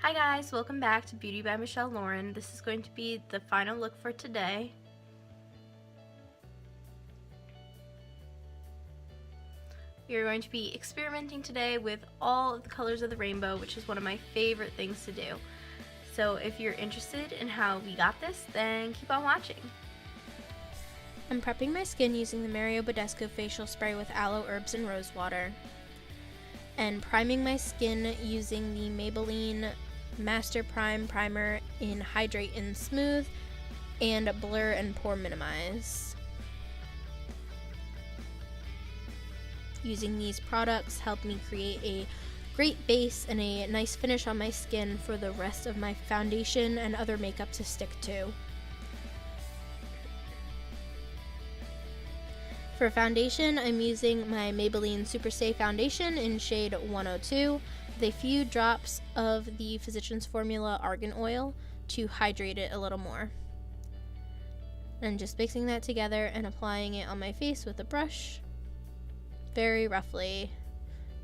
Hi guys, welcome back to Beauty by Michelle Lauren. This is going to be the final look for today. We are going to be experimenting today with all of the colors of the rainbow, which is one of my favorite things to do. So if you're interested in how we got this, then keep on watching. I'm prepping my skin using the Badescu facial spray with aloe, herbs, and rose water. And priming my skin using the Maybelline Master Prime Primer in Hydrate and Smooth and Blur and Pore Minimize. Using these products helped me create a great base and a nice finish on my skin for the rest of my foundation and other makeup to stick to. For foundation, I'm using my Maybelline Superstay Foundation in shade 102 with a few drops of the Physicians Formula Argan Oil to hydrate it a little more. And just mixing that together and applying it on my face with a brush, very roughly,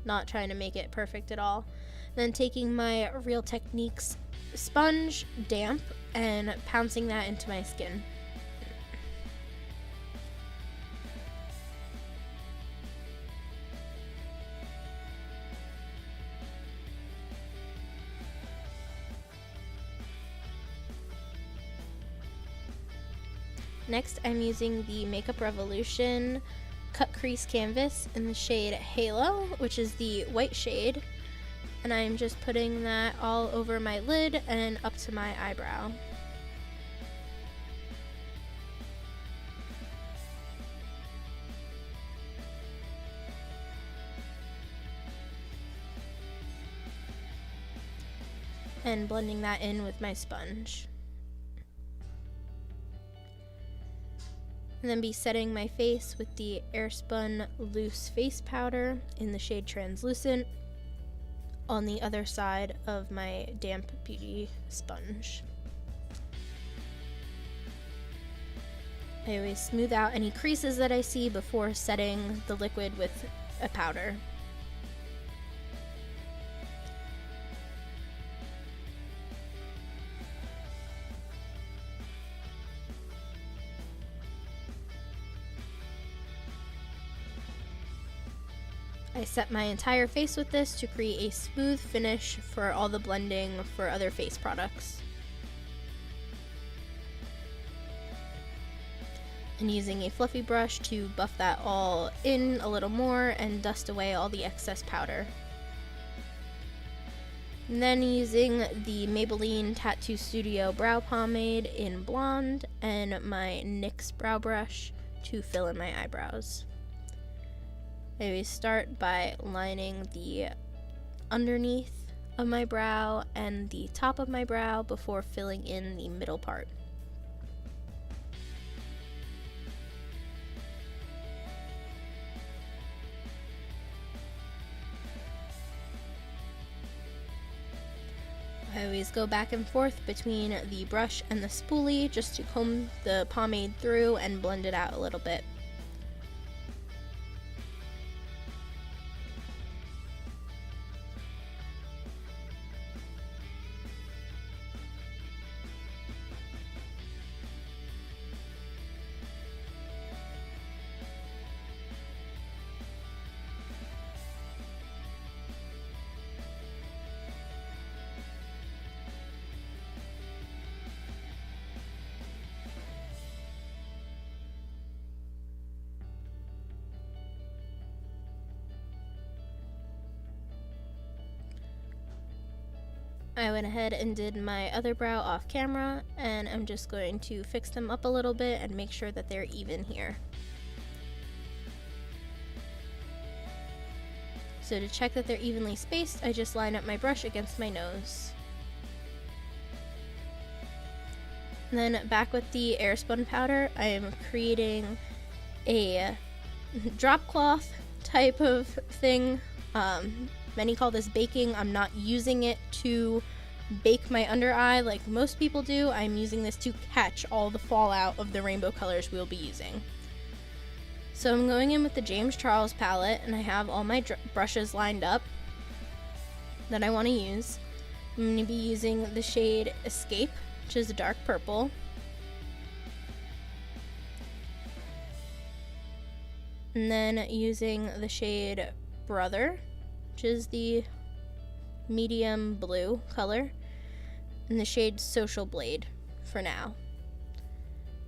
not trying to make it perfect at all. Then taking my Real Techniques sponge, damp, and pouncing that into my skin. Next, I'm using the Makeup Revolution Cut Crease Canvas in the shade Halo, which is the white shade, and I'm just putting that all over my lid and up to my eyebrow. And blending that in with my sponge. And then be setting my face with the Airspun Loose Face Powder in the shade Translucent on the other side of my damp beauty sponge. I always smooth out any creases that I see before setting the liquid with a powder. I set my entire face with this to create a smooth finish for all the blending for other face products. And using a fluffy brush to buff that all in a little more and dust away all the excess powder. And then using the Maybelline Tattoo Studio Brow Pomade in Blonde and my NYX brow brush to fill in my eyebrows. I always start by lining the underneath of my brow and the top of my brow before filling in the middle part. I always go back and forth between the brush and the spoolie just to comb the pomade through and blend it out a little bit. I went ahead and did my other brow off camera, and I'm just going to fix them up a little bit and make sure that they're even here. So to check that they're evenly spaced, I just line up my brush against my nose. And then back with the Airspun powder, I am creating a drop cloth type of thing. Many call this baking. I'm not using it to bake my under eye like most people do. I'm using this to catch all the fallout of the rainbow colors we'll be using. So I'm going in with the James Charles palette, and I have all my brushes lined up that I want to use. I'm going to be using the shade Escape, which is a dark purple. And then using the shade Brother, which is the medium blue color, and the shade Social Blade for now.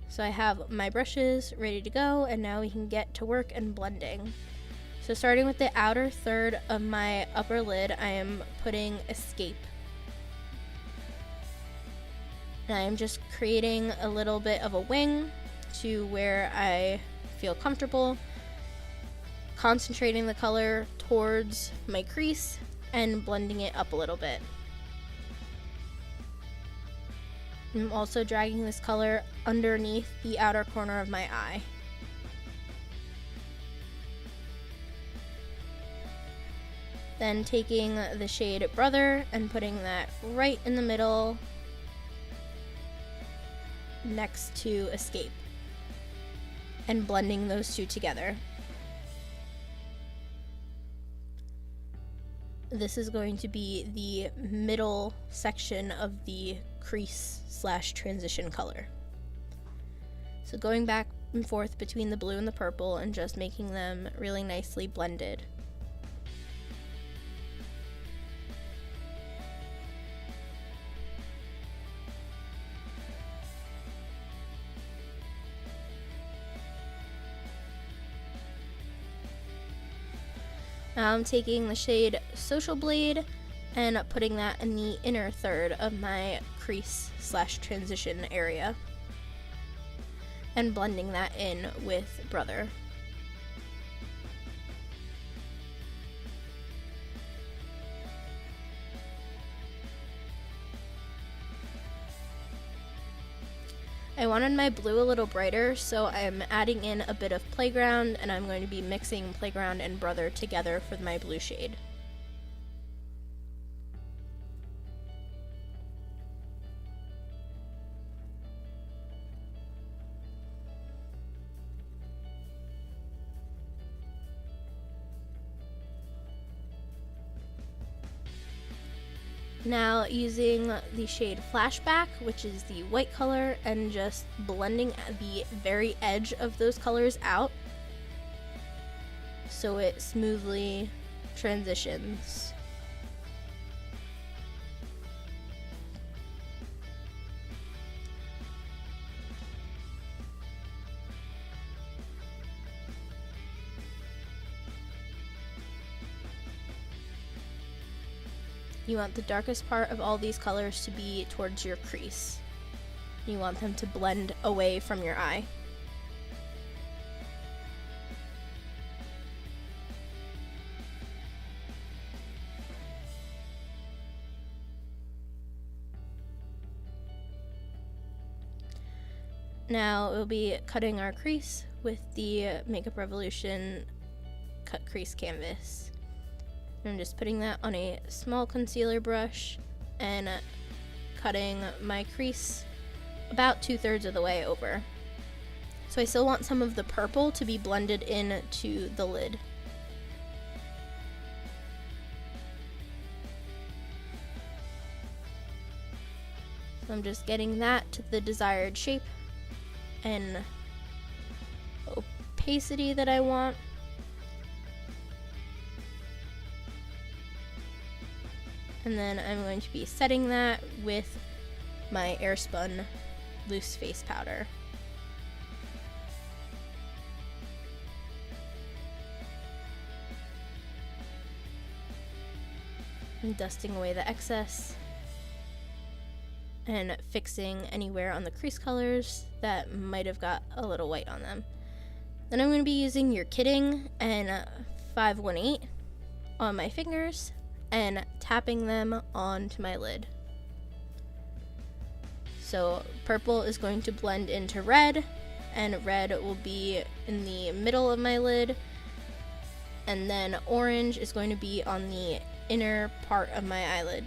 So I have my brushes ready to go, and now we can get to work and blending. So starting with the outer third of my upper lid, I am putting Escape. And I am just creating a little bit of a wing to where I feel comfortable, concentrating the color towards my crease and blending it up a little bit. I'm also dragging this color underneath the outer corner of my eye. Then taking the shade Brother and putting that right in the middle next to Escape, and blending those two together. This is going to be the middle section of the crease / transition color. So going back and forth between the blue and the purple and just making them really nicely blended. Now I'm taking the shade Social Blade and putting that in the inner third of my crease / transition area, and blending that in with Brother. I wanted my blue a little brighter, so I'm adding in a bit of Playground, and I'm going to be mixing Playground and Brother together for my blue shade. Now using the shade Flashback, which is the white color, and just blending the very edge of those colors out so it smoothly transitions. You want the darkest part of all these colors to be towards your crease. You want them to blend away from your eye. Now we'll be cutting our crease with the Makeup Revolution Cut Crease Canvas. I'm just putting that on a small concealer brush and cutting my crease about 2/3 of the way over. So I still want some of the purple to be blended into the lid. So I'm just getting that to the desired shape and opacity that I want. And then I'm going to be setting that with my Airspun loose face powder. And dusting away the excess and fixing anywhere on the crease colors that might have got a little white on them. Then I'm going to be using Your Kidding and 518 on my fingers and tapping them onto my lid. So purple is going to blend into red, and red will be in the middle of my lid, and then orange is going to be on the inner part of my eyelid.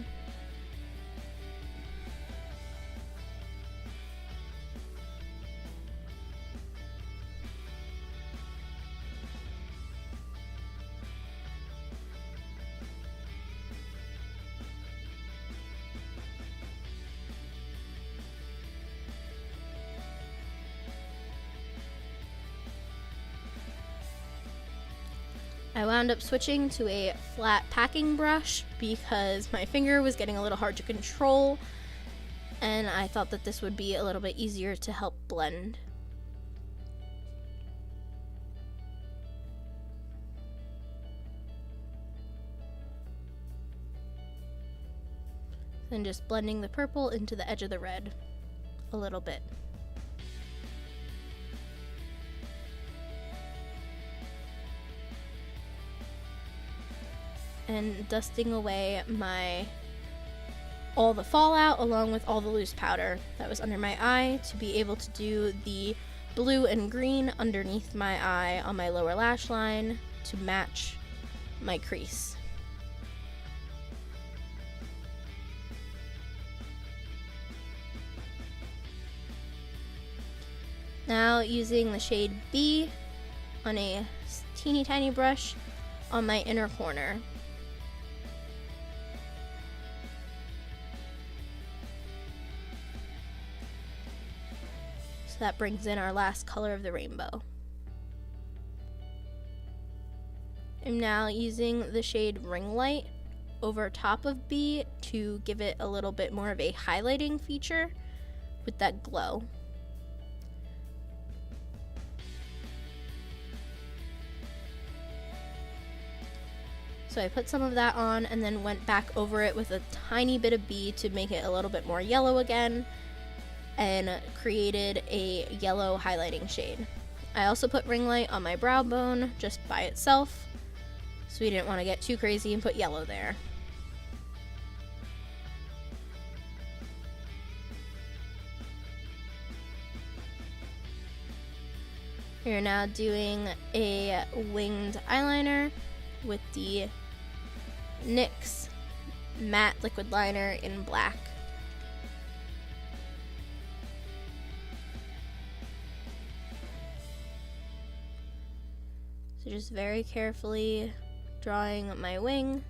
I wound up switching to a flat packing brush because my finger was getting a little hard to control, and I thought that this would be a little bit easier to help blend. Then just blending the purple into the edge of the red a little bit. And dusting away all the fallout along with all the loose powder that was under my eye to be able to do the blue and green underneath my eye on my lower lash line to match my crease. Now using the shade B on a teeny tiny brush on my inner corner. So that brings in our last color of the rainbow. I'm now using the shade Ring Light over top of B to give it a little bit more of a highlighting feature with that glow. So I put some of that on and then went back over it with a tiny bit of B to make it a little bit more yellow again, and created a yellow highlighting shade. I also put Ring Light on my brow bone just by itself, so we didn't want to get too crazy and put yellow there. We're now doing a winged eyeliner with the NYX matte liquid liner in black. So just very carefully drawing my wing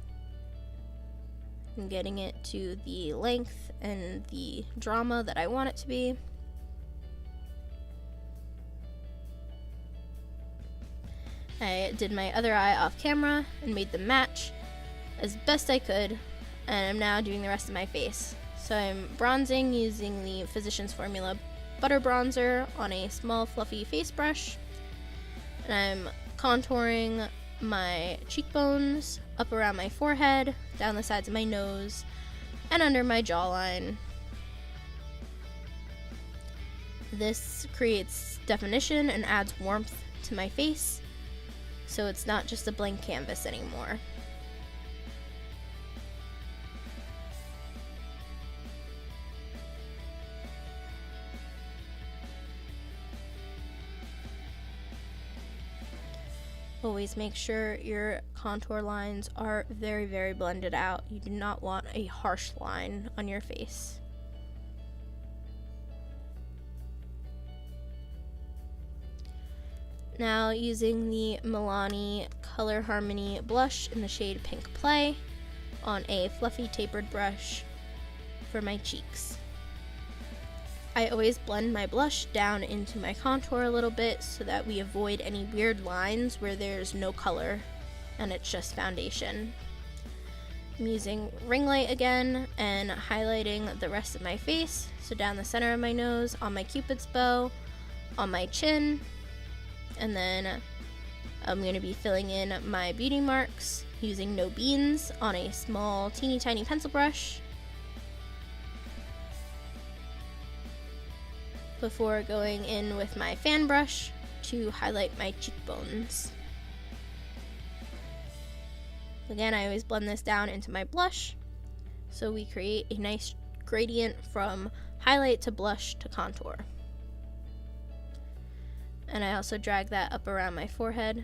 and getting it to the length and the drama that I want it to be. I did my other eye off camera and made them match as best I could, and I'm now doing the rest of my face. So I'm bronzing using the Physicians Formula Butter Bronzer on a small fluffy face brush, and I'm contouring my cheekbones up around my forehead, down the sides of my nose, and under my jawline. This creates definition and adds warmth to my face, so it's not just a blank canvas anymore. Always make sure your contour lines are very, very blended out. You do not want a harsh line on your face. Now using the Milani Color Harmony blush in the shade Pink Play on a fluffy tapered brush for my cheeks. I always blend my blush down into my contour a little bit so that we avoid any weird lines where there's no color and it's just foundation. I'm using Ring Light again and highlighting the rest of my face, so down the center of my nose, on my Cupid's bow, on my chin, and then I'm going to be filling in my beauty marks using No Beans on a small teeny tiny pencil brush before going in with my fan brush to highlight my cheekbones. Again, I always blend this down into my blush so we create a nice gradient from highlight to blush to contour. And I also drag that up around my forehead.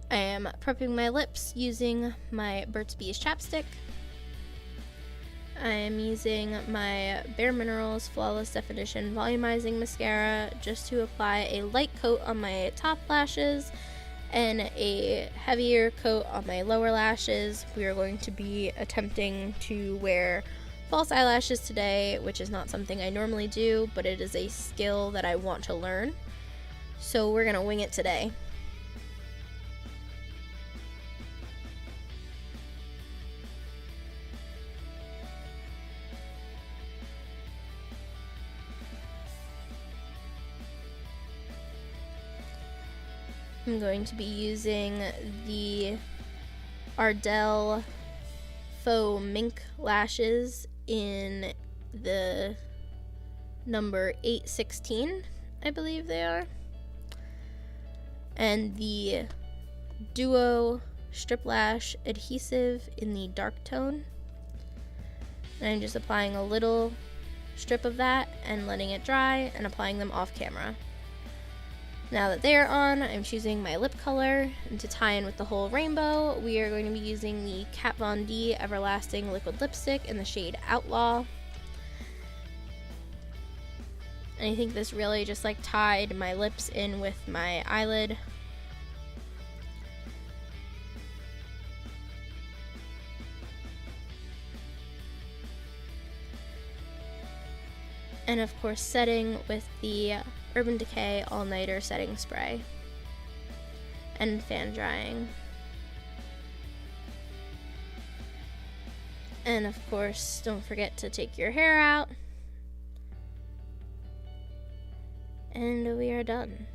I am prepping my lips using my Burt's Bees chapstick. I am using my Bare Minerals Flawless Definition Volumizing Mascara just to apply a light coat on my top lashes and a heavier coat on my lower lashes. We are going to be attempting to wear false eyelashes today, which is not something I normally do, but it is a skill that I want to learn. So we're gonna wing it today. I'm going to be using the Ardell Faux Mink lashes in the number 816, I believe they are, and the Duo Strip Lash Adhesive in the dark tone. And I'm just applying a little strip of that and letting it dry and applying them off camera. Now that they are on, I'm choosing my lip color, and to tie in with the whole rainbow, we are going to be using the Kat Von D Everlasting Liquid Lipstick in the shade Outlaw. And I think this really just like tied my lips in with my eyelid. And of course setting with the Urban Decay All Nighter Setting Spray. And fan drying. And of course, don't forget to take your hair out. And we are done.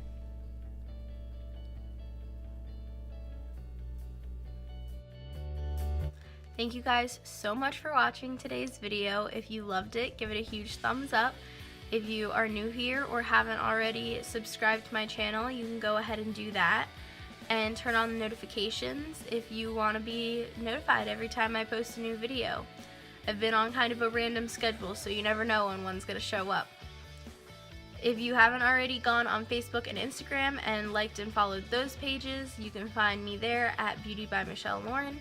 Thank you guys so much for watching today's video. If you loved it, give it a huge thumbs up. If you are new here or haven't already subscribed to my channel, you can go ahead and do that. And turn on the notifications if you want to be notified every time I post a new video. I've been on kind of a random schedule, so you never know when one's going to show up. If you haven't already gone on Facebook and Instagram and liked and followed those pages, you can find me there at Beauty by Michelle Lauren.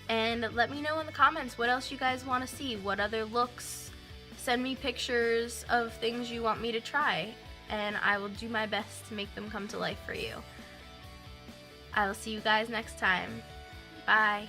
And let me know in the comments what else you guys want to see, what other looks. Send me pictures of things you want me to try, and I will do my best to make them come to life for you. I will see you guys next time. Bye.